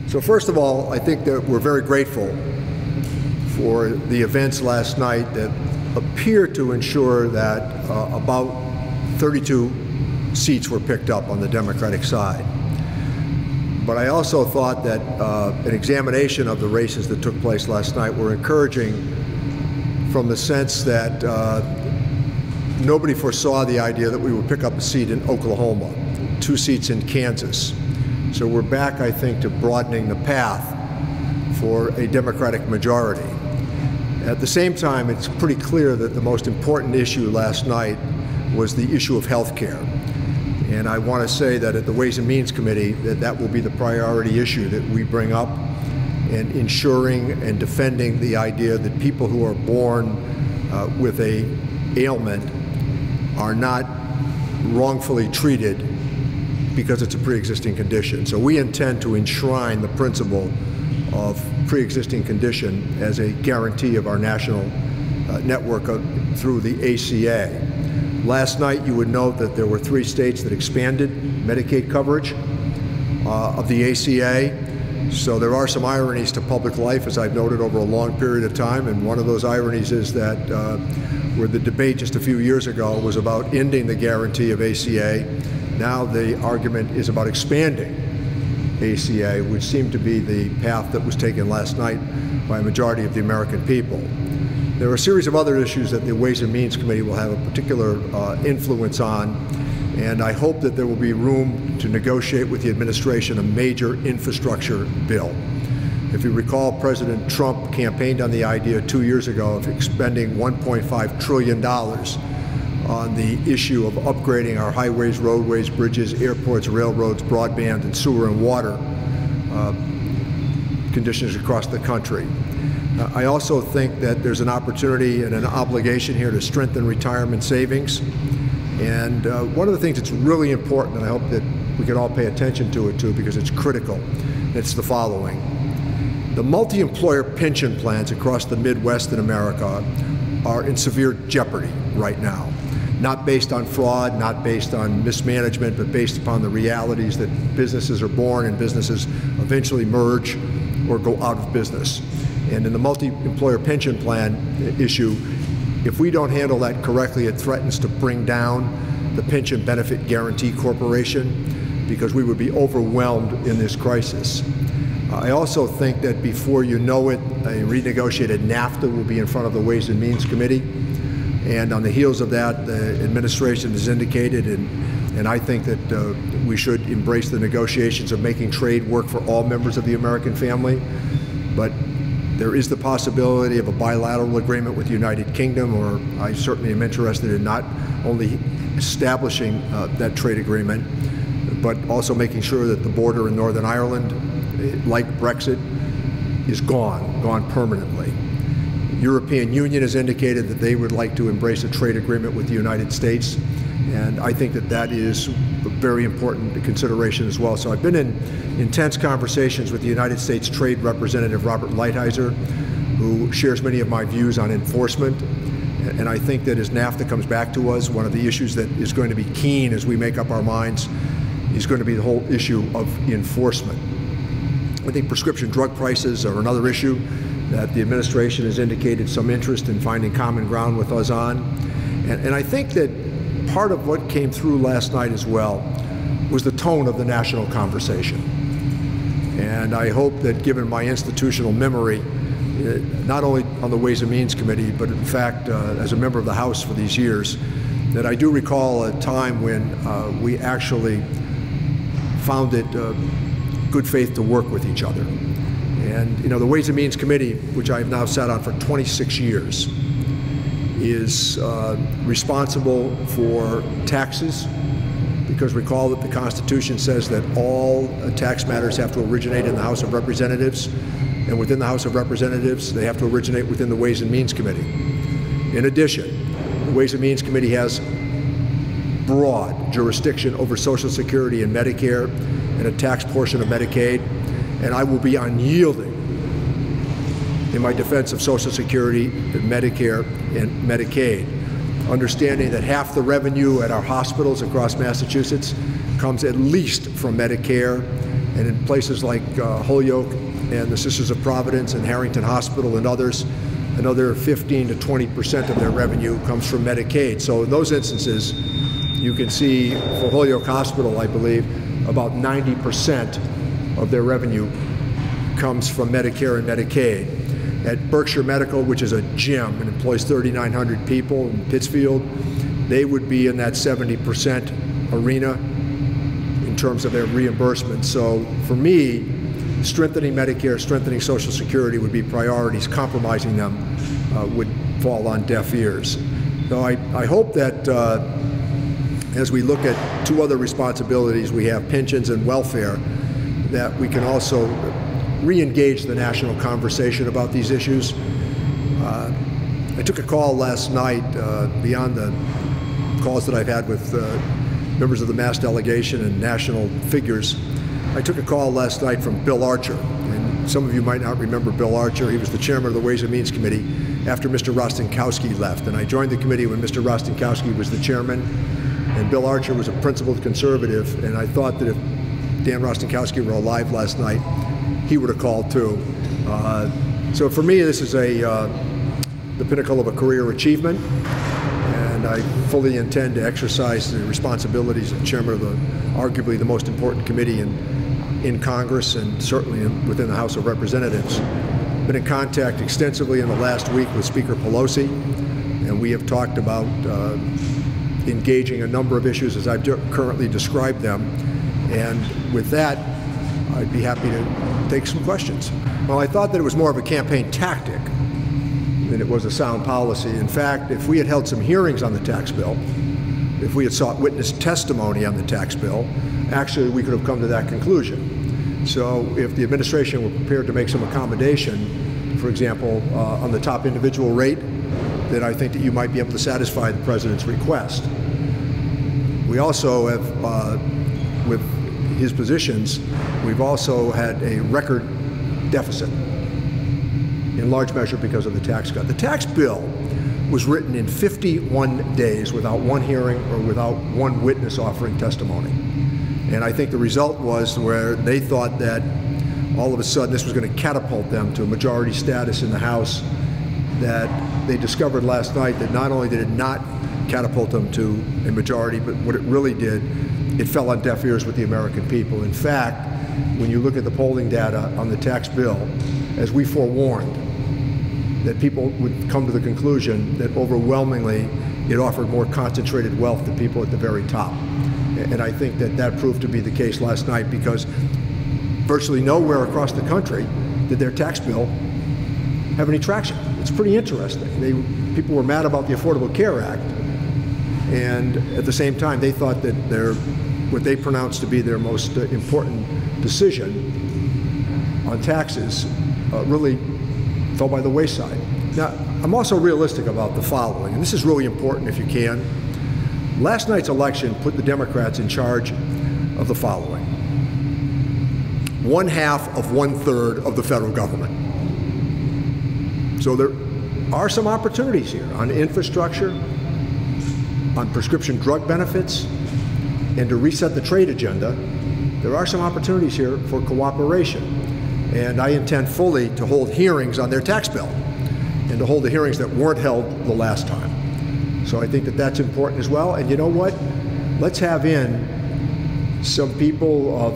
So first of all, I think that we're very grateful for the events last night that appear to ensure that about 32 seats were picked up on the Democratic side. But I also thought that an examination of the races that took place last night were encouraging from the sense that nobody foresaw the idea that we would pick up a seat in Oklahoma, 2 seats in Kansas. So we're back, I think, to broadening the path for a Democratic majority. At the same time, it's pretty clear that the most important issue last night was the issue of health care. And I want to say that at the Ways and Means Committee, that will be the priority issue that we bring up, and ensuring and defending the idea that people who are born with an ailment are not wrongfully treated because it's a pre-existing condition. So we intend to enshrine the principle of pre-existing condition as a guarantee of our national network through the ACA. Last night, you would note that there were 3 states that expanded Medicaid coverage of the ACA. So there are some ironies to public life, as I've noted over a long period of time, and one of those ironies is that where the debate just a few years ago was about ending the guarantee of ACA, now the argument is about expanding ACA, which seemed to be the path that was taken last night by a majority of the American people. There are a series of other issues that the Ways and Means Committee will have a particular influence on, and I hope that there will be room to negotiate with the administration a major infrastructure bill. If you recall, President Trump campaigned on the idea 2 years ago of expending $1.5 trillion on the issue of upgrading our highways, roadways, bridges, airports, railroads, broadband, and sewer and water conditions across the country. I also think that there's an opportunity and an obligation here to strengthen retirement savings. And one of the things that's really important, and I hope that we can all pay attention to it too, because it's critical, it's the following. The multi-employer pension plans across the Midwest in America are in severe jeopardy right now. Not based on fraud, not based on mismanagement, but based upon the realities that businesses are born and businesses eventually merge or go out of business. And in the multi-employer pension plan issue, if we don't handle that correctly, it threatens to bring down the Pension Benefit Guaranty Corporation, because we would be overwhelmed in this crisis. I also think that before you know it, a renegotiated NAFTA will be in front of the Ways and Means Committee. And on the heels of that, the administration has indicated, and I think that we should embrace the negotiations of making trade work for all members of the American family. But there is the possibility of a bilateral agreement with the United Kingdom, or I certainly am interested in not only establishing that trade agreement, but also making sure that the border in Northern Ireland, like Brexit, is gone permanently. European Union has indicated that they would like to embrace a trade agreement with the United States, and I think that that is a very important consideration as well. So I've been in intense conversations with the United States Trade Representative Robert Lighthizer, who shares many of my views on enforcement, and I think that as NAFTA comes back to us, one of the issues that is going to be keen as we make up our minds is going to be the whole issue of enforcement. I think prescription drug prices are another issue that the administration has indicated some interest in finding common ground with us on. And I think that part of what came through last night as well was the tone of the national conversation. And I hope that, given my institutional memory, not only on the Ways and Means Committee, but in fact as a member of the House for these years, that I do recall a time when we actually found it good faith to work with each other. And the Ways and Means Committee, which I've now sat on for 26 years, is responsible for taxes, because recall that the Constitution says that all tax matters have to originate in the House of Representatives, and within the House of Representatives, they have to originate within the Ways and Means Committee. In addition, the Ways and Means Committee has broad jurisdiction over Social Security and Medicare and a tax portion of Medicaid, and I will be unyielding in my defense of Social Security, Medicare, and Medicaid, understanding that half the revenue at our hospitals across Massachusetts comes at least from Medicare, And in places like Holyoke and the Sisters of Providence and Harrington Hospital and others, another 15 to 20% of their revenue comes from Medicaid. So in those instances, you can see for Holyoke Hospital, I believe, about 90% of their revenue comes from Medicare and Medicaid. At Berkshire Medical, which is a gem and employs 3,900 people in Pittsfield, they would be in that 70% arena in terms of their reimbursement. So for me, strengthening Medicare, strengthening Social Security would be priorities. Compromising them would fall on deaf ears. So I hope that as we look at two other responsibilities, we have pensions and welfare, that we can also re-engage the national conversation about these issues. I took a call last night, beyond the calls that I've had with members of the Mass Delegation and national figures. I took a call last night from Bill Archer, and some of you might not remember Bill Archer. He was the chairman of the Ways and Means Committee after Mr. Rostenkowski left, and I joined the committee when Mr. Rostenkowski was the chairman, and Bill Archer was a principled conservative, and I thought that if Dan Rostenkowski were alive last night, he would have called too. So for me, this is the pinnacle of a career achievement, and I fully intend to exercise the responsibilities of chairman of arguably the most important committee in Congress, and certainly within the House of Representatives. Been in contact extensively in the last week with Speaker Pelosi, and we have talked about engaging a number of issues as I've currently described them. And with that, I'd be happy to take some questions. Well, I thought that it was more of a campaign tactic than it was a sound policy. In fact, if we had held some hearings on the tax bill, if we had sought witness testimony on the tax bill, actually we could have come to that conclusion. So if the administration were prepared to make some accommodation, for example, on the top individual rate, then I think that you might be able to satisfy the president's request. We also have, with his positions, we've also had a record deficit, in large measure because of the tax cut. The tax bill was written in 51 days without one hearing or without one witness offering testimony. And I think the result was where they thought that all of a sudden this was going to catapult them to a majority status in the House, that they discovered last night that not only did it not catapult them to a majority, but what it really did, it fell on deaf ears with the American people. In fact, when you look at the polling data on the tax bill, as we forewarned, that people would come to the conclusion that overwhelmingly it offered more concentrated wealth to people at the very top. And I think that that proved to be the case last night, because virtually nowhere across the country did their tax bill have any traction. It's pretty interesting. People were mad about the Affordable Care Act, and at the same time they thought that what they pronounced to be their most important decision on taxes really fell by the wayside. Now, I'm also realistic about the following, and this is really important if you can. Last night's election put the Democrats in charge of the following: 1/2 of 1/3 of the federal government. So there are some opportunities here on infrastructure, on prescription drug benefits, and to reset the trade agenda. There are some opportunities here for cooperation. And I intend fully to hold hearings on their tax bill, and to hold the hearings that weren't held the last time. So I think that that's important as well. And you know what? Let's have in some people of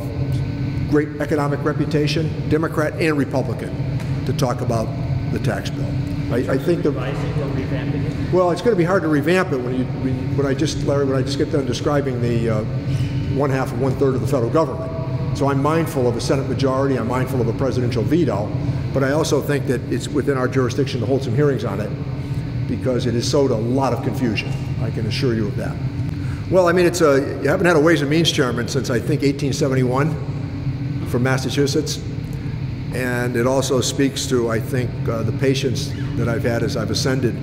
great economic reputation, Democrat and Republican, to talk about the tax bill. I think well, it's going to be hard to revamp it when I just get done describing the 1/2 of 1/3 of the federal government. So I'm mindful of a Senate majority, I'm mindful of a presidential veto, but I also think that it's within our jurisdiction to hold some hearings on it, because it has sowed a lot of confusion. I can assure you of that. Well, I mean, you haven't had a Ways and Means chairman since I think 1871 from Massachusetts, and it also speaks to, I think, the patience that I've had as I've ascended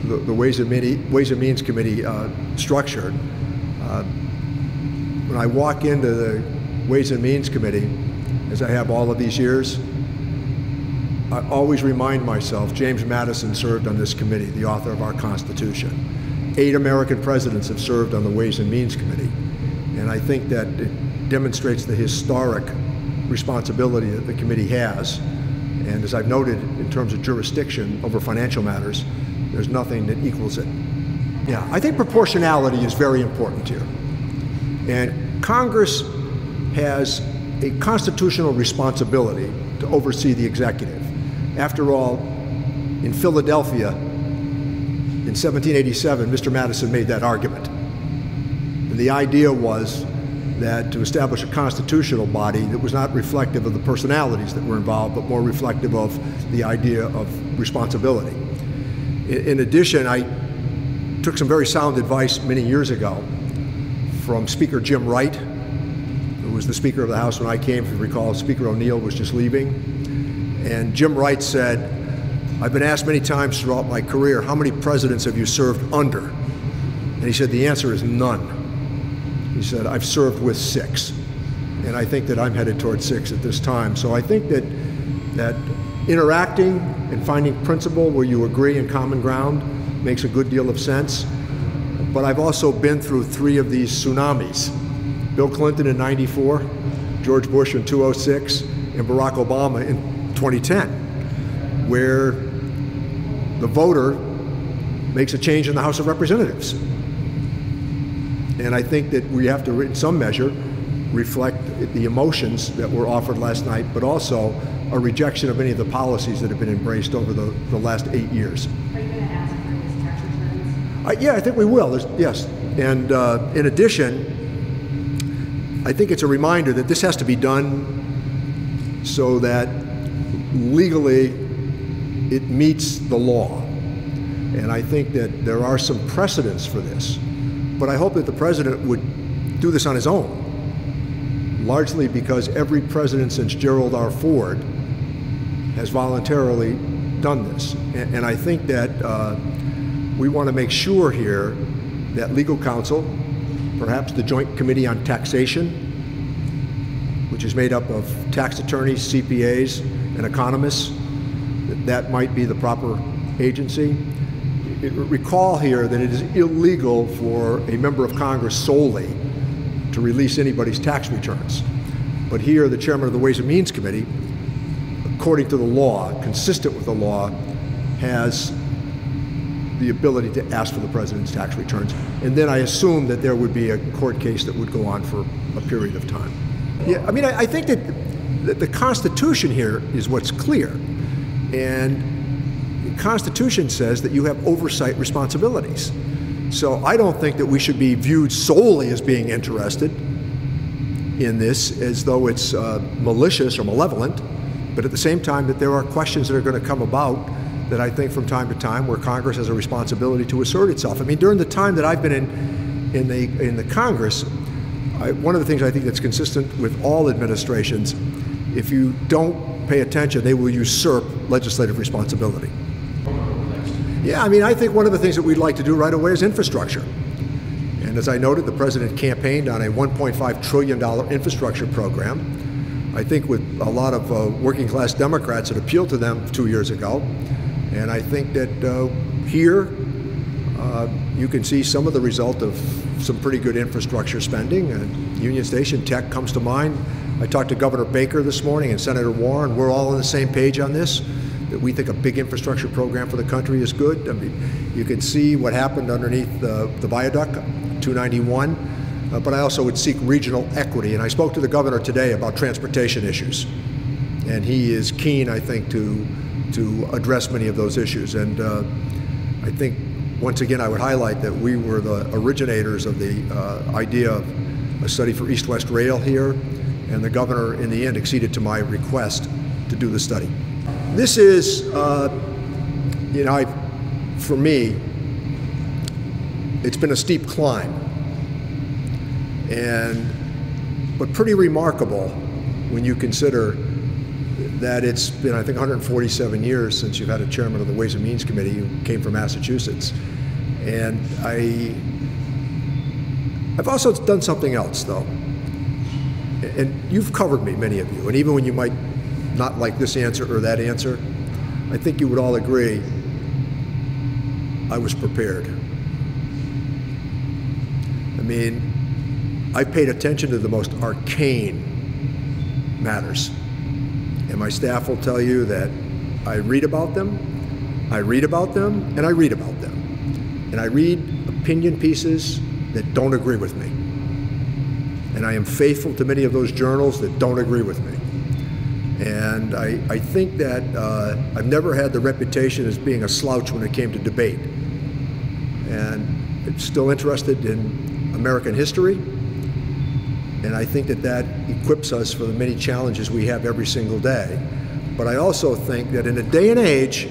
the Ways and Means Committee structure. When I walk into the Ways and Means Committee, as I have all of these years, I always remind myself James Madison served on this committee, the author of our Constitution. 8 American presidents have served on the Ways and Means Committee, and I think that it demonstrates the historic responsibility that the committee has. And as I've noted, in terms of jurisdiction over financial matters, there's nothing that equals it. Yeah, I think proportionality is very important here. And Congress has a constitutional responsibility to oversee the executive. After all, in Philadelphia, in 1787, Mr. Madison made that argument. And the idea was that to establish a constitutional body that was not reflective of the personalities that were involved, but more reflective of the idea of responsibility. In addition, I took some very sound advice many years ago from Speaker Jim Wright, who was the Speaker of the House when I came. If you recall, Speaker O'Neill was just leaving. And Jim Wright said, "I've been asked many times throughout my career, how many presidents have you served under?" And he said, the answer is none. He said, "I've served with 6." And I think that I'm headed towards 6 at this time. So I think that interacting and finding principle where you agree in common ground makes a good deal of sense. But I've also been through 3 of these tsunamis. Bill Clinton in '94, George Bush in 2006, and Barack Obama in 2010, where the voter makes a change in the House of Representatives. And I think that we have to, in some measure, reflect the emotions that were offered last night, but also a rejection of many of the policies that have been embraced over the last 8 years. Are you going to ask for his tax returns? Yeah, I think we will. Yes. And in addition, I think it's a reminder that this has to be done so that legally it meets the law. And I think that there are some precedents for this. But I hope that the president would do this on his own, largely because every president since Gerald R. Ford has voluntarily done this. And I think that we want to make sure here that legal counsel, perhaps the Joint Committee on Taxation, which is made up of tax attorneys, CPAs, and economists, that might be the proper agency. Recall here that it is illegal for a member of Congress solely to release anybody's tax returns. But here, the chairman of the Ways and Means Committee, according to the law, consistent with the law, has the ability to ask for the president's tax returns. And then I assume that there would be a court case that would go on for a period of time. Yeah, I mean, I think that the Constitution here is what's clear. And the Constitution says that you have oversight responsibilities. So I don't think that we should be viewed solely as being interested in this as though it's malicious or malevolent, but at the same time that there are questions that are going to come about that I think from time to time where Congress has a responsibility to assert itself. I mean, during the time that I've been in the Congress, one of the things I think that's consistent with all administrations, if you don't pay attention, they will usurp legislative responsibility. Yeah, I mean, I think one of the things that we'd like to do right away is infrastructure. And as I noted, the president campaigned on a $1.5 trillion infrastructure program. I think with a lot of working class Democrats that appealed to them 2 years ago. And I think that here you can see some of the result of some pretty good infrastructure spending. Union Station Tech comes to mind. I talked to Governor Baker this morning and Senator Warren. We're all on the same page on this, that we think a big infrastructure program for the country is good. I mean, you can see what happened underneath the viaduct, 291, but I also would seek regional equity. And I spoke to the governor today about transportation issues. And he is keen, I think, to address many of those issues. And I think, once again, I would highlight that we were the originators of the idea of a study for East-West Rail here, and the governor, in the end, acceded to my request to do the study. This is, you know, for me, it's been a steep climb, but pretty remarkable when you consider that it's been, I think, 147 years since you've had a chairman of the Ways and Means Committee who came from Massachusetts. And I've also done something else, though. And you've covered me, many of you, and even when you might not like this answer or that answer, I think you would all agree I was prepared. I mean, I paid attention to the most arcane matters. And my staff will tell you that I read about them, I read about them, and I read about them. And I read opinion pieces that don't agree with me. And I am faithful to many of those journals that don't agree with me. And I think that I've never had the reputation as being a slouch when it came to debate. And I'm still interested in American history. And I think that that equips us for the many challenges we have every single day. But I also think that in a day and age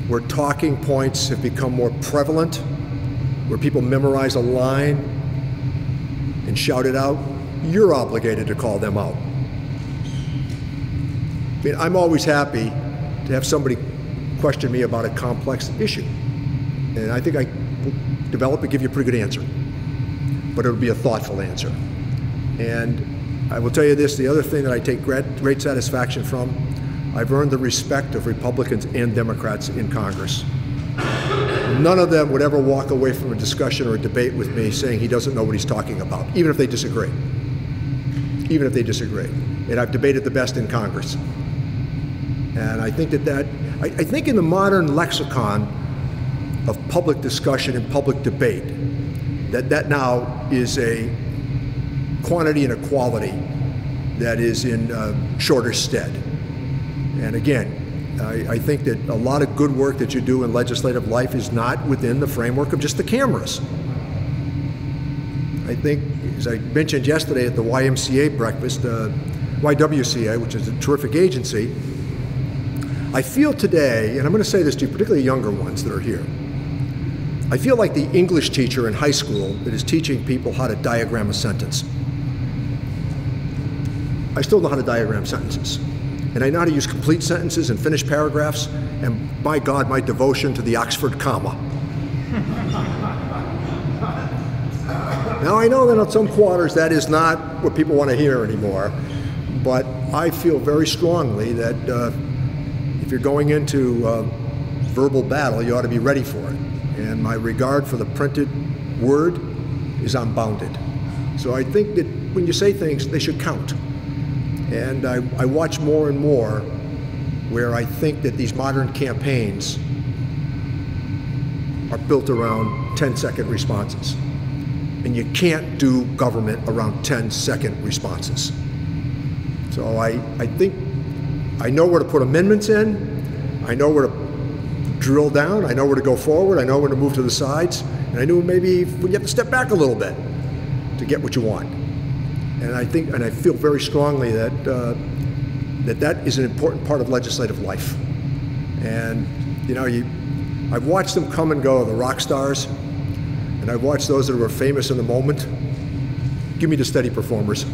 where talking points have become more prevalent, where people memorize a line and shout it out, you're obligated to call them out. I mean, I'm always happy to have somebody question me about a complex issue. And I think I will develop and give you a pretty good answer. But it'll be a thoughtful answer. And I will tell you this, the other thing that I take great satisfaction from, I've earned the respect of Republicans and Democrats in Congress. None of them would ever walk away from a discussion or a debate with me saying he doesn't know what he's talking about, even if they disagree. Even if they disagree. And I've debated the best in Congress. And I think I think in the modern lexicon of public discussion and public debate, that now is a quantity and a quality that is in shorter stead. And again, I think that a lot of good work that you do in legislative life is not within the framework of just the cameras. I think, as I mentioned yesterday at the YMCA breakfast, YWCA, which is a terrific agency, I feel today, and I'm going to say this to you, particularly younger ones that are here, I feel like the English teacher in high school that is teaching people how to diagram a sentence. I still know how to diagram sentences. And I know how to use complete sentences and finish paragraphs, and by God, my devotion to the Oxford comma. Now, I know that in some quarters that is not what people want to hear anymore, but I feel very strongly that if you're going into verbal battle, you ought to be ready for it. And my regard for the printed word is unbounded. So I think that when you say things, they should count. And I watch more and more where I think that these modern campaigns are built around 10-second responses. And you can't do government around 10-second responses. So I think I know where to put amendments in, I know where to drill down, I know where to go forward, I know where to move to the sides, and I know maybe you have to step back a little bit to get what you want. And I think, and I feel very strongly that that is an important part of legislative life. And you know, I've watched them come and go, the rock stars, and I've watched those that were famous in the moment. Give me the steady performers.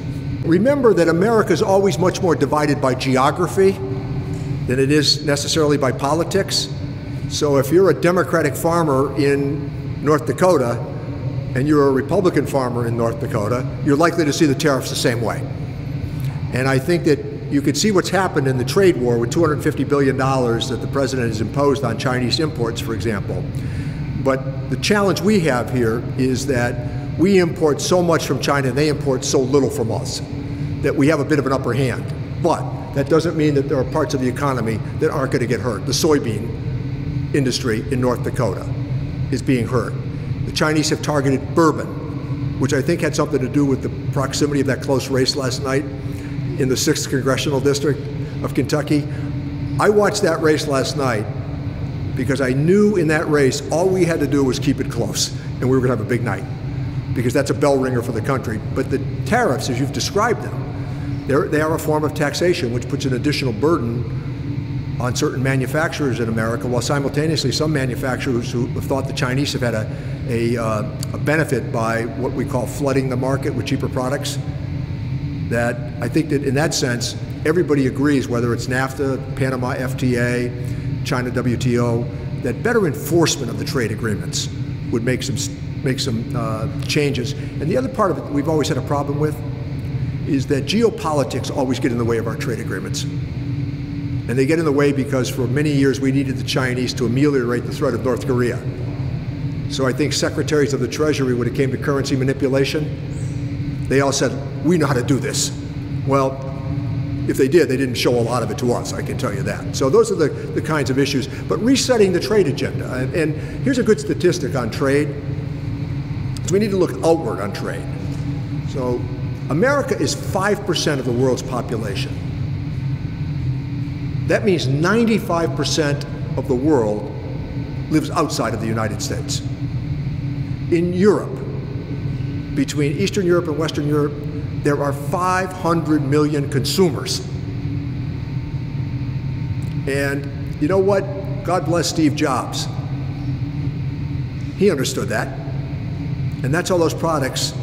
Remember that America is always much more divided by geography than it is necessarily by politics. So if you're a Democratic farmer in North Dakota and you're a Republican farmer in North Dakota, you're likely to see the tariffs the same way. And I think that you could see what's happened in the trade war with $250 billion that the president has imposed on Chinese imports, for example. But the challenge we have here is that we import so much from China and they import so little from us that we have a bit of an upper hand. But that doesn't mean that there are parts of the economy that aren't going to get hurt. The soybean industry in North Dakota is being hurt. The Chinese have targeted bourbon, which I think had something to do with the proximity of that close race last night in the 6th Congressional District of Kentucky. I watched that race last night because I knew in that race all we had to do was keep it close, and we were going to have a big night, because that's a bell ringer for the country. But the tariffs, as you've described them, they are a form of taxation which puts an additional burden on certain manufacturers in America, while simultaneously some manufacturers who have thought the Chinese have had a benefit by what we call flooding the market with cheaper products. That I think that in that sense, everybody agrees, whether it's NAFTA, Panama FTA, China WTO, that better enforcement of the trade agreements would make some changes. And the other part of it that we've always had a problem with is that geopolitics always get in the way of our trade agreements. And they get in the way because for many years we needed the Chinese to ameliorate the threat of North Korea. So I think secretaries of the Treasury, when it came to currency manipulation, they all said, we know how to do this. Well, if they did, they didn't show a lot of it to us, I can tell you that. So those are the kinds of issues. But resetting the trade agenda, and here's a good statistic on trade. So we need to look outward on trade. So America is 5% of the world's population. That means 95% of the world lives outside of the United States. In Europe, between Eastern Europe and Western Europe, there are 500 million consumers. And you know what? God bless Steve Jobs. He understood that. And that's how those products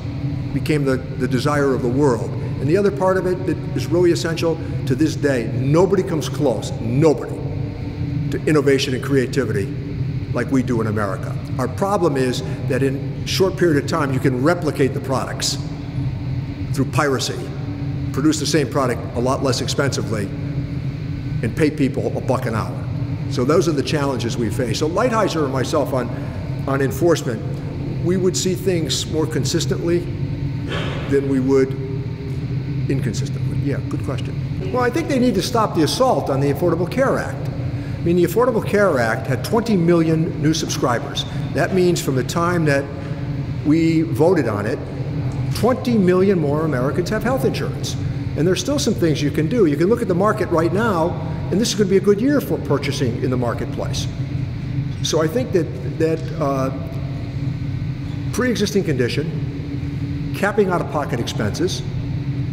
became the desire of the world. And the other part of it that is really essential to this day, nobody comes close, nobody, to innovation and creativity like we do in America. Our problem is that in a short period of time, you can replicate the products through piracy, produce the same product a lot less expensively, and pay people $1 an hour. So those are the challenges we face. So Lighthizer and myself on enforcement, we would see things more consistently than we would inconsistently. Yeah, good question. Well, I think they need to stop the assault on the Affordable Care Act. I mean, the Affordable Care Act had 20 million new subscribers. That means from the time that we voted on it, 20 million more Americans have health insurance. And there's still some things you can do. You can look at the market right now, and this is going to be a good year for purchasing in the marketplace. So I think that pre-existing condition, capping out-of-pocket expenses,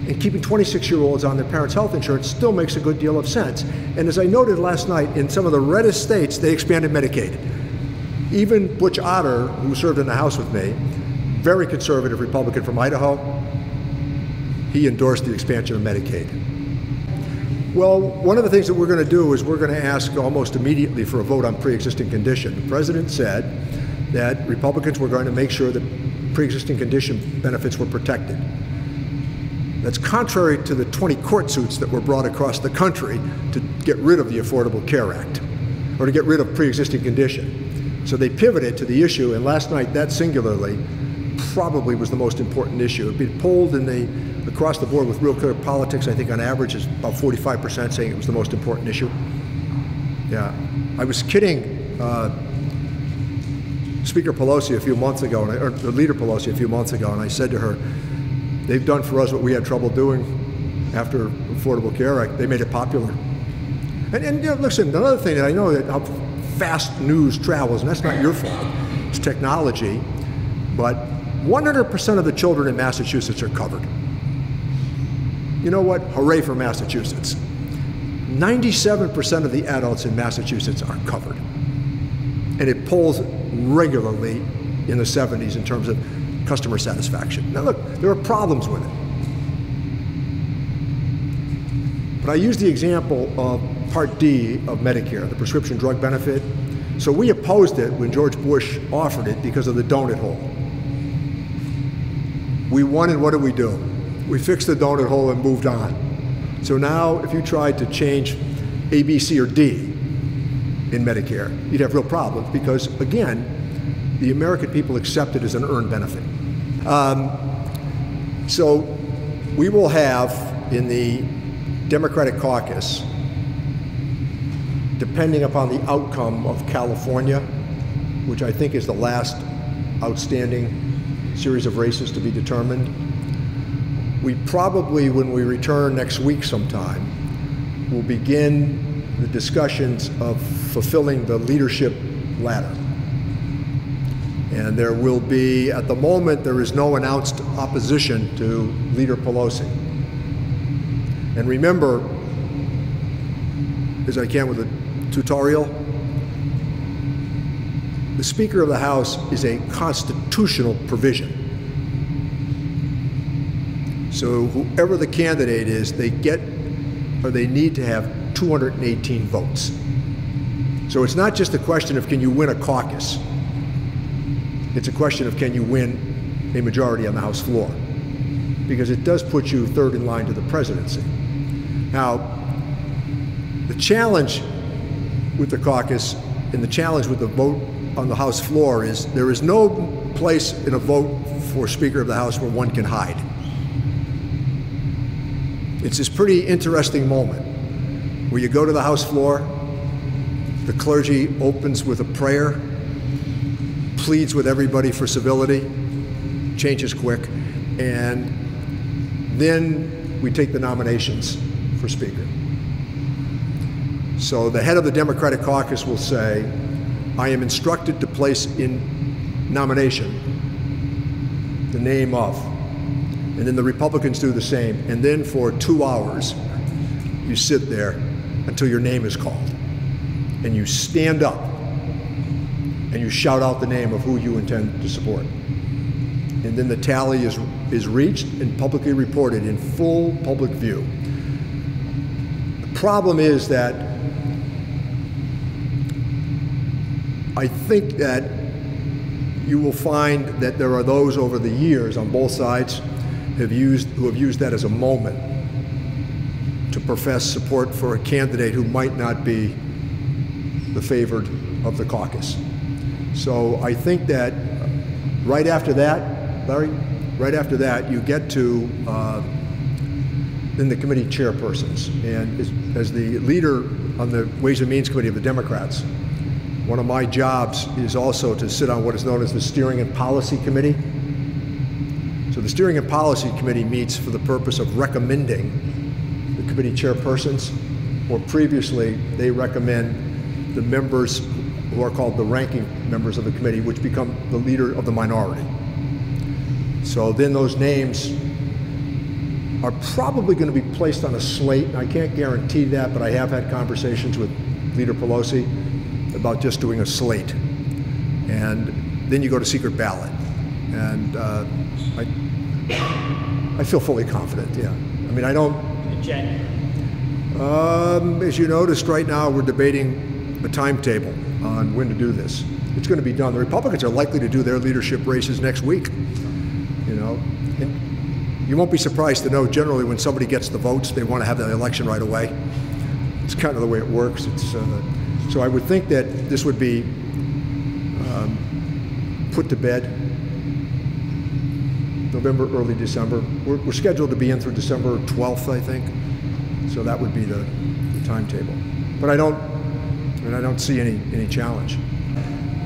and keeping 26-year-olds on their parents' health insurance still makes a good deal of sense. And as I noted last night, in some of the reddest states, they expanded Medicaid. Even Butch Otter, who served in the House with me, very conservative Republican from Idaho, he endorsed the expansion of Medicaid. Well, one of the things that we're going to do is we're going to ask almost immediately for a vote on pre-existing condition. The president said that Republicans were going to make sure that pre-existing condition benefits were protected. That's contrary to the 20 court suits that were brought across the country to get rid of the Affordable Care Act, or to get rid of pre-existing condition. So they pivoted to the issue, and last night that singularly probably was the most important issue. It had been polled across the board with Real Clear Politics, I think on average is about 45% saying it was the most important issue. Yeah, I was kidding Speaker Pelosi a few months ago, or Leader Pelosi a few months ago, and I said to her, they've done for us what we had trouble doing after Affordable Care Act. They made it popular. And you know, listen, another thing that I know that how fast news travels, and that's not your fault, it's technology, but 100% of the children in Massachusetts are covered. You know what? Hooray for Massachusetts. 97% of the adults in Massachusetts are covered. And it polls regularly in the 70s in terms of customer satisfaction. Now look, there are problems with it. But I use the example of Part D of Medicare, the prescription drug benefit. So we opposed it when George Bush offered it because of the donut hole. We won, and what did we do? We fixed the donut hole and moved on. So now if you tried to change A, B, C, or D in Medicare, you'd have real problems because, again, the American people accept it as an earned benefit. So we will have in the Democratic caucus, depending upon the outcome of California, which I think is the last outstanding series of races to be determined, we probably, when we return next week sometime, will begin the discussions of fulfilling the leadership ladder. And there will be, at the moment, there is no announced opposition to Leader Pelosi. And remember, as I can with a tutorial, the Speaker of the House is a constitutional provision. So whoever the candidate is, they get, or they need to have 218 votes. So it's not just a question of can you win a caucus. It's a question of can you win a majority on the House floor, because it does put you third in line to the presidency. Now, the challenge with the caucus and the challenge with the vote on the House floor is there is no place in a vote for Speaker of the House where one can hide. it's this pretty interesting moment where you go to the House floor, the clergy opens with a prayer, pleads with everybody for civility, change is quick, and then we take the nominations for Speaker. So the head of the Democratic caucus will say, I am instructed to place in nomination the name of, and then the Republicans do the same, and then for 2 hours you sit there until your name is called, and you stand up and you shout out the name of who you intend to support. And then the tally is reached and publicly reported in full public view. The problem is that I think that you will find that there are those over the years on both sides who have used that as a moment to profess support for a candidate who might not be the favored of the caucus. So I think that right after that, Larry, right after that, you get to then the committee chairpersons. And as the leader on the Ways and Means Committee of the Democrats, one of my jobs is also to sit on what is known as the Steering and Policy Committee. So the Steering and Policy Committee meets for the purpose of recommending the committee chairpersons, or previously they recommend the members who are called the ranking members of the committee, which become the leader of the minority. So then those names are probably going to be placed on a slate. I can't guarantee that, but I have had conversations with Leader Pelosi about just doing a slate. And then you go to secret ballot. And I feel fully confident, yeah. I mean, I don't... As you noticed, right now we're debating a timetable on when to do this. It's going to be done. The Republicans are likely to do their leadership races next week. You know, and you won't be surprised to know generally when somebody gets the votes, they want to have the election right away. It's kind of the way it works. So I would think that this would be put to bed November, early December. We're scheduled to be in through December 12th, I think. So that would be the timetable. But I don't see any challenge.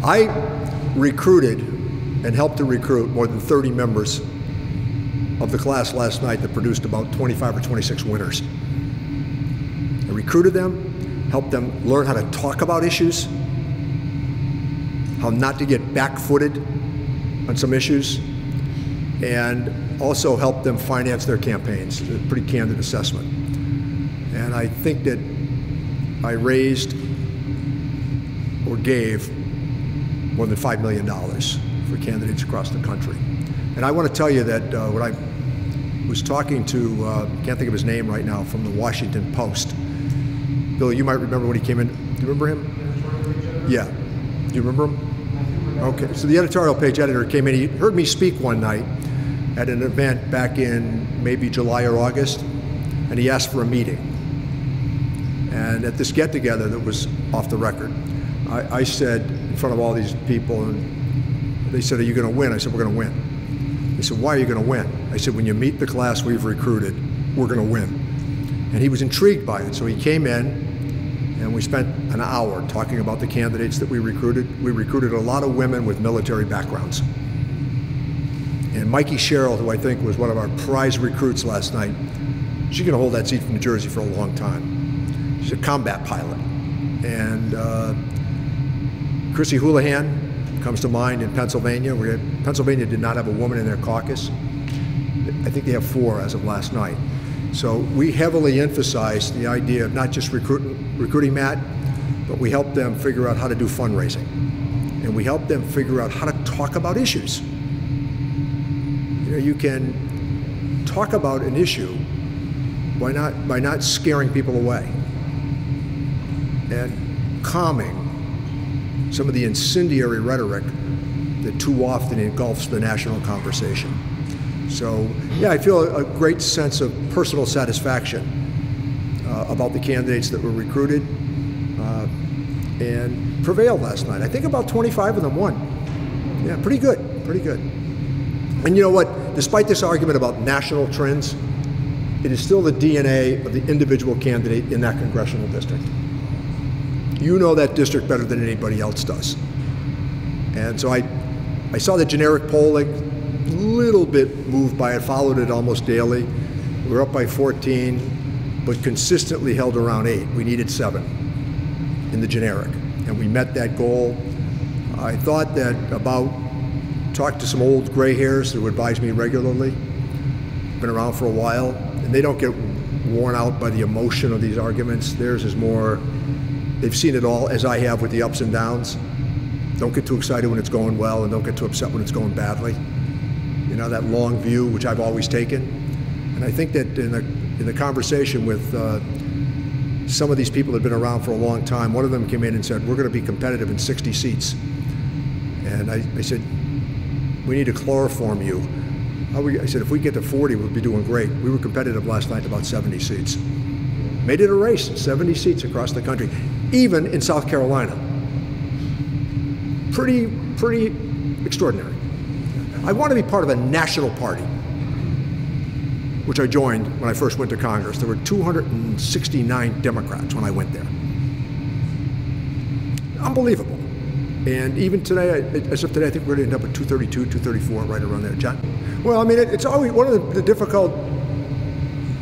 I recruited and helped to recruit more than 30 members of the class last night that produced about 25 or 26 winners. I recruited them, helped them learn how to talk about issues, how not to get back-footed on some issues, and also helped them finance their campaigns. A pretty candid assessment. And I think that I raised or gave more than $5 million for candidates across the country. And I want to tell you that when I was talking to, can't think of his name right now, from the Washington Post. Bill, you might remember when he came in. Do you remember him? Yeah. Do you remember him? Okay. So the editorial page editor came in. He heard me speak one night at an event back in maybe July or August, and he asked for a meeting. And at this get-together that was off the record, I said in front of all these people, and they said, "Are you going to win?" I said, "We're going to win." They said, "Why are you going to win?" I said, "When you meet the class we've recruited, we're going to win." And he was intrigued by it. So he came in, and we spent an hour talking about the candidates that we recruited. We recruited a lot of women with military backgrounds. And Mikey Sherrill, who I think was one of our prize recruits last night, she's going to hold that seat from New Jersey for a long time. She's a combat pilot. And Chrissy Houlihan comes to mind in Pennsylvania. Pennsylvania did not have a woman in their caucus. I think they have 4 as of last night. So we heavily emphasized the idea of not just recruiting Matt, but we helped them figure out how to do fundraising. And we helped them figure out how to talk about issues. You know, you can talk about an issue by not scaring people away and calming some of the incendiary rhetoric that too often engulfs the national conversation. So, yeah, I feel a great sense of personal satisfaction about the candidates that were recruited and prevailed last night. I think about 25 of them won. Yeah, pretty good, pretty good. And you know what? Despite this argument about national trends, it is still the DNA of the individual candidate in that congressional district. You know that district better than anybody else does. And so I saw the generic polling, a little bit moved by it, followed it almost daily. We were up by 14, but consistently held around 8. We needed 7 in the generic, and we met that goal. I thought that talked to some old gray hairs who advise me regularly, been around for a while, and they don't get worn out by the emotion of these arguments. Theirs is more, they've seen it all, as I have, with the ups and downs. Don't get too excited when it's going well, and don't get too upset when it's going badly. You know, that long view, which I've always taken. And I think that in the conversation with some of these people that have been around for a long time, one of them came in and said, we're going to be competitive in 60 seats. And I said, we need to chloroform you. I said, if we get to 40, we'll be doing great. We were competitive last night, about 70 seats. Made it a race, 70 seats across the country, even in South Carolina. Pretty extraordinary. I want to be part of a national party, which I joined when I first went to Congress. There were 269 Democrats when I went there. Unbelievable. And even today, as of today, I think we're going to end up at 232, 234, right around there. John? Well, I mean, it's always one of the difficult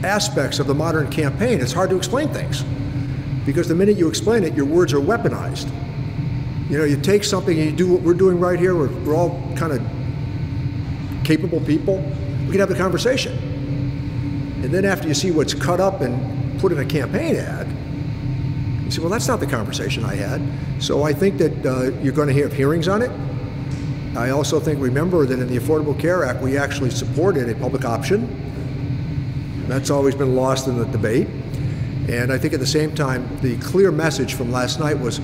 aspects of the modern campaign. It's hard to explain things, because the minute you explain it, your words are weaponized. You know, you take something and you do what we're doing right here. We're all kind of capable people. We can have the conversation. And then after you see what's cut up and put in a campaign ad, you say, well, that's not the conversation I had. So I think that you're going to have hearings on it. I also think, remember that in the Affordable Care Act, we actually supported a public option. That's always been lost in the debate. And I think at the same time, the clear message from last night was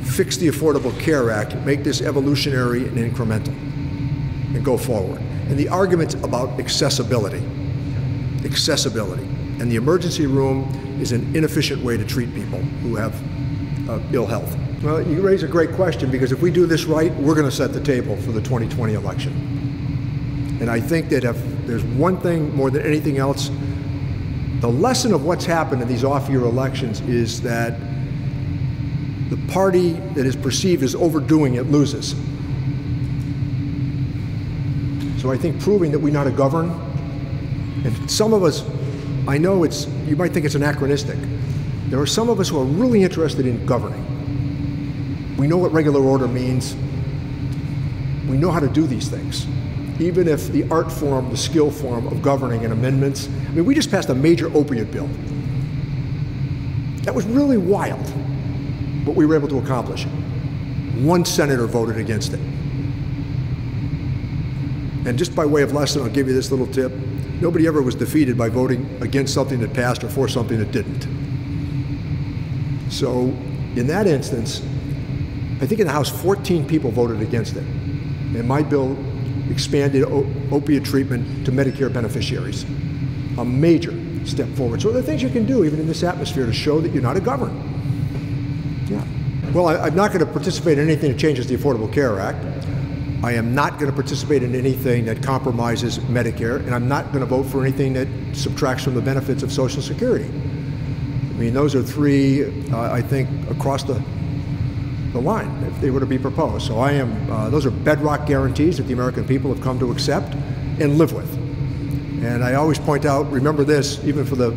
fix the Affordable Care Act, make this evolutionary and incremental, and go forward. And the arguments about accessibility. And the emergency room is an inefficient way to treat people who have ill health. Well, you raise a great question, because if we do this right, we're going to set the table for the 2020 election. And I think that if there's one thing more than anything else, the lesson of what's happened in these off-year elections is that the party that is perceived as overdoing it loses. So I think proving that we know how to govern, and some of us, I know you might think it's anachronistic. There are some of us who are really interested in governing. We know what regular order means. We know how to do these things. Even if the art form, the skill form of governing and amendments, I mean, we just passed a major opioid bill. That was really wild, what we were able to accomplish. One senator voted against it. And just by way of lesson, I'll give you this little tip. Nobody ever was defeated by voting against something that passed or for something that didn't. So in that instance, I think in the House, 14 people voted against it. And my bill expanded opiate treatment to Medicare beneficiaries. A major step forward. So there are things you can do, even in this atmosphere, to show that you're not a governor. Yeah. Well, I'm not going to participate in anything that changes the Affordable Care Act. I am not going to participate in anything that compromises Medicare, and I'm not going to vote for anything that subtracts from the benefits of Social Security. I mean, those are three, I think, across the line, if they were to be proposed. So I am, those are bedrock guarantees that the American people have come to accept and live with. And I always point out, remember this, even for the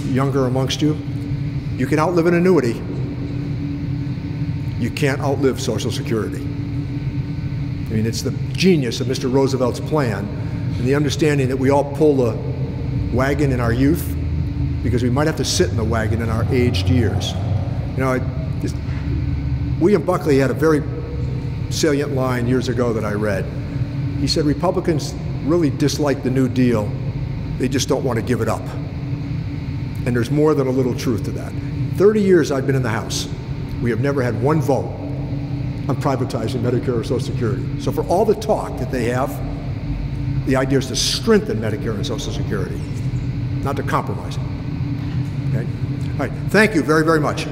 younger amongst you, you can outlive an annuity. You can't outlive Social Security. I mean, it's the genius of Mr. Roosevelt's plan, and the understanding that we all pull the wagon in our youth because we might have to sit in the wagon in our aged years. You know, William Buckley had a very salient line years ago that I read. He said, Republicans really dislike the New Deal. They just don't want to give it up. And there's more than a little truth to that. 30 years I've been in the House. We have never had one vote on privatizing Medicare or Social Security. So for all the talk that they have, the idea is to strengthen Medicare and Social Security, not to compromise it. Okay? All right, thank you very, very much.